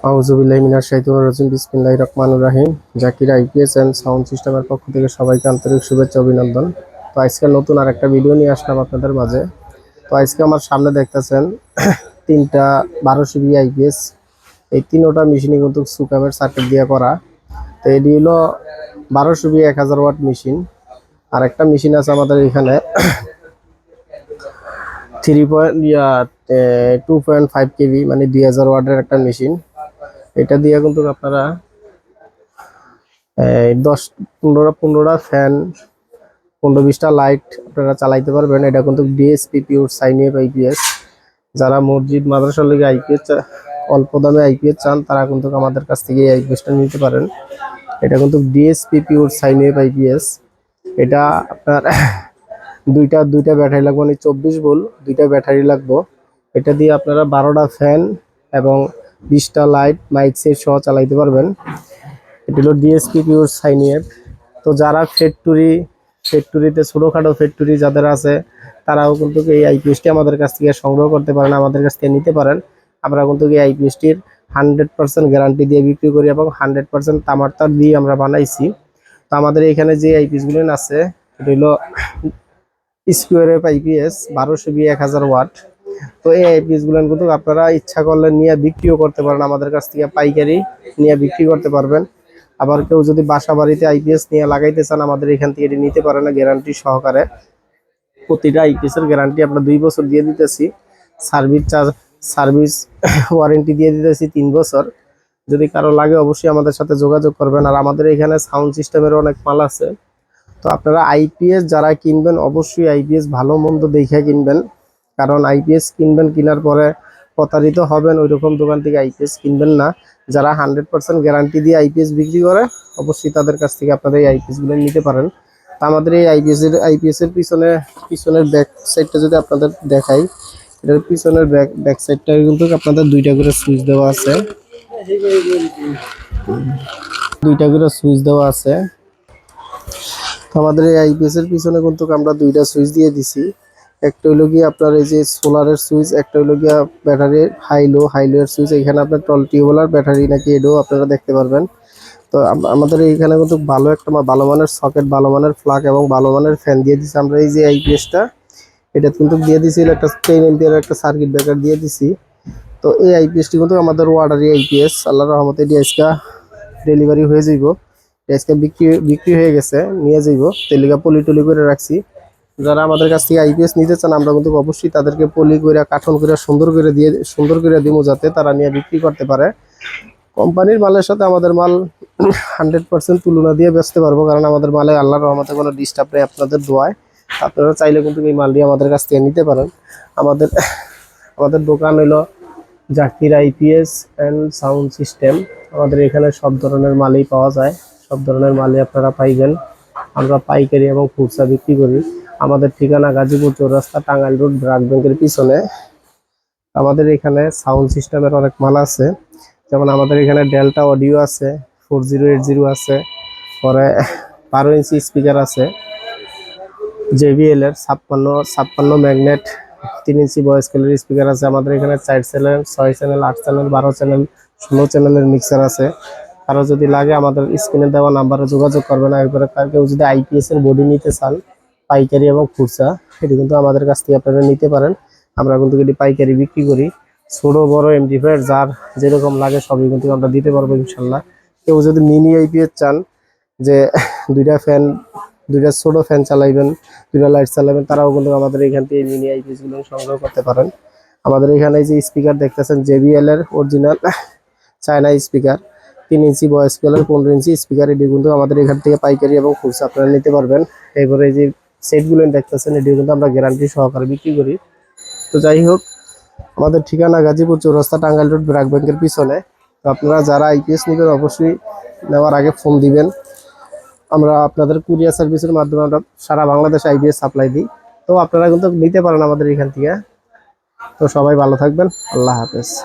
আউযুবিল্লাহি মিনাশ শাইতানির রাজিম বিসমিল্লাহির রহমানির রহিম। জাকির আইপিএস এন্ড সাউন্ড সিস্টেমের পক্ষ থেকে সবাইকে আন্তরিক শুভেচ্ছা অভিনন্দন। তো আজকে নতুন আরেকটা ভিডিও নিয়ে আসলাম আপনাদের মাঝে। তো আজকে আমার সামনে দেখতেছেন তিনটা 12 সিবি আইপিএস। এই তিনোটা মেশিনই কিন্তু সুকামের সার্কিট দিয়ে করা। তো এটি হলো 12 সিবি 1000 ওয়াট মেশিন। আর একটা মেশিন আছে আমাদের এখানে 2.5 কেভি মানে 2000 ওয়াটের একটা মেশিন। এটা দিয়ে কিন্তু আপনারা 10-15টা ফ্যান, 15-20টা লাইট আপনারা চালাইতে পারবেন। এটা কিন্তু DSP pure sine wave IPS. যারা মসজিদ মাদ্রাসার লিগে আইপিএস অল্প দামে আইপিএস চান তারা কিন্তু আমাদের কাছ থেকে এই আইপিএসটা নিতে পারেন। এটা কিন্তু DSP pure sine wave IPS. এটা আপনার দুইটা ব্যাটারি লাগবে, মানে 24 ভোল্ট দুইটা ব্যাটারি লাগবে। এটা দিয়ে আপনারা 12টা ফ্যান এবং 20টা লাইট মাইক সেট সহ চালাইতে পারবেন। এটা হলো ডিএসপি পিওর সাইন ওয়েভ। তো যারা ফ্যাক্টরিতে ছোটখাটো ফ্যাক্টরি যাদের আছে তারাও কিন্তু এই আইপিএসটি আমাদের কাছ থেকে সংগ্রহ করতে পারেন, আমাদের কাছ থেকে নিতে পারেন। আমরা কিন্তু এই আইপিএসটির 100% গ্যারান্টি দিয়ে বিক্রি করি এবং 100% তামার তার দিয়ে আমরা বানাইছি। তো আমাদের এখানে যে আইপিএসগুলো আছে এটা হলো স্কোয়ার ওয়েভ আইপিএস 12 সিবি 1000 ওয়াট। তো এই আইপিএসগুলো কিন্তু আপনারা ইচ্ছা করলে নিয়ে বিক্রিও করতে পারেন, আমাদের কাছ থেকে পাইকারি নিয়ে বিক্রি করতে পারবেন। আবার কেউ যদি বাসা বাড়িতে আইপিএস নিয়ে লাগাইতে চান আমাদের এখান থেকে এটি নিতে পারেন গ্যারান্টি সহকারে। প্রতিটা আইপিএস এর গ্যারান্টি আমরা 2 বছর দিয়ে দিতেছি। সার্ভিস ওয়ারেন্টি দিয়ে দিতেছি 3 বছর। যদি কারো লাগে অবশ্যই আমাদের সাথে যোগাযোগ করবেন। আর আমাদের এখানে সাউন্ড সিস্টেমের অনেক মাল আছে। তো আপনারা আইপিএস যারা কিনবেন অবশ্যই আইপিএস ভালো মন্দ দেখে কিনবেন, কারণ আইপিএস কিনবেন কেনার পরে প্রতারিত হবেন, ওইরকম দোকান থেকে আইপিএস কিনবেন না। যারা 100% গ্যারান্টি দিয়ে আইপিএস বিক্রি করে অবশ্যই তাদের কাছ থেকে আপনারা এই আইপিএসগুলো নিতে পারেন। তো আমাদের এই আইপিএস এর পিছনের ব্যাক সাইডটা যদি আপনাদের দেখাই, এটার পিছনের ব্যাক সাইডটা কিন্তু আপনাদের দুইটা করে সুইচ দেওয়া আছে। আমাদের এই আইপিএস এর পিছনে কিন্তু আমরা দুইটা সুইচ দিয়ে দিছি। একটা হলো গিয়ে আপনার এই যে সোলারের সুইচ, একটা হলো গিয়ে ব্যাটারির হাই লো এর সুইচ। এখানে আপনার টিউবওয়েল ব্যাটারি নাকি এটাও আপনারা দেখতে পারবেন। তো আমাদের এইখানে কিন্তু ভালো মানের সকেট, ভালো মানের প্লাগ এবং ভালো মানের ফ্যান দিয়ে দিছি আমরা। এই যে আইপিএসটা এটা কিন্তু দিয়ে দিছি একটা 10 এম্পিয়ার একটা সার্কিট ব্রেকার দিয়ে দিছি। তো এই আইপিএসটি কিন্তু আমাদের ওয়াটারি আইপিএস, আল্লাহর রহমতে এটি আজকে ডেলিভারি হয়ে যাইব। আজকে বিক্রি হয়ে গেছে, নিয়ে যাইব। তেলিকা পলি করে রাখছি। যারা আমাদের কাছ থেকে আইপিএস নিতে চান আমরা কিন্তু অবশ্যই তাদেরকে পলি করে কার্টন করে সুন্দর করে দিব, যাতে তারা নিয়ে বিক্রি করতে পারে। কোম্পানির মালের সাথে আমাদের মাল 100% তুলনা দিয়ে বেচতে পারবো, কারণ আমাদের মালে আল্লাহর রহমতে কোনো ডিস্টার্ব নেই আপনাদের দোয়ায়। আপনারা চাইলে কিন্তু এই মাল দিয়ে আমাদের কাছ থেকে নিতে পারেন। আমাদের আমাদের দোকান হলো Zakir IPS and sound system. আমাদের এখানে সব ধরনের মালই পাওয়া যায়, সব ধরনের মালই আপনারা পাইবেন। আমরা পাইকারি এবং খুচরা বিক্রি করি। আমাদের ঠিকানা গাজীপুর চৌরাস্তা, টাঙ্গাইল রোড, ব্রাক ব্যাংকের পিছনে। আমাদের এখানে সাউন্ড সিস্টেমের অনেক মাল আছে, যেমন আমাদের এখানে ডেল্টা অডিও আছে, 4080 আছে, পরে 12 ইঞ্চি স্পিকার আছে, JBL এর 56 ম্যাগনেট 3 ইঞ্চি ভয়েস কলের স্পিকার আছে। আমাদের এখানে 4 চ্যানেল, 6 চ্যানেল, 8 চ্যানেল, 12 চ্যানেল, 16 চ্যানেলের মিক্সার আছে। কারো যদি লাগে আমাদের স্ক্রিনে দেওয়া নাম্বারে যোগাযোগ করবেন। এরপরে কেউ যদি আইপিএস এর বডি নিতে চান পাইকারি এবং খুচরা, এটি কিন্তু আমাদের কাছ থেকে আপনারা নিতে পারেন। আমরা কিন্তু এটি পাইকারি বিক্রি করি। ছোট বড় এমডিএফ যার যেরকম লাগে সবই কিন্তু আমরা দিতে পারবো ইনশাল্লাহ। কেউ যদি মিনি আইপিএস চান, যে দুইটা ছোট ফ্যান চালাইবেন, দুইটা লাইট চালাবেন, তারাও কিন্তু আমাদের এখান থেকে মিনি আইপিএস গুলো সংগ্রহ করতে পারেন। আমাদের এখানে যে স্পিকার দেখতেছেন JBL এর original China speaker, 3 inch voice কলার, 15 ইঞ্চি স্পিকার, এটি কিন্তু আমাদের এখান থেকে পাইকারি এবং খুচরা আপনারা নিতে পারবেন। এরপরে এই যে সেটগুলো দেখতেছেন এটি কিন্তু আমরা গ্যারান্টি সহকারে বিক্রি করি। তো যাই হোক, আমাদের ঠিকানা গাজীপুর চৌরাস্তা, টাঙ্গাইল রোড, ব্রাক ব্যাংকের পিছনে। তো আপনারা যারা আইপিএস নেবেন অবশ্যই নেওয়ার আগে ফোন দিবেন। আমরা আপনাদের কুরিয়ার সার্ভিসের মাধ্যমে আমরা সারা বাংলাদেশ আইপিএস সাপ্লাই দিই। তো আপনারা কিন্তু নিতে পারেন আমাদের এখান থেকে। তো সবাই ভালো থাকবেন, আল্লাহ হাফেজ।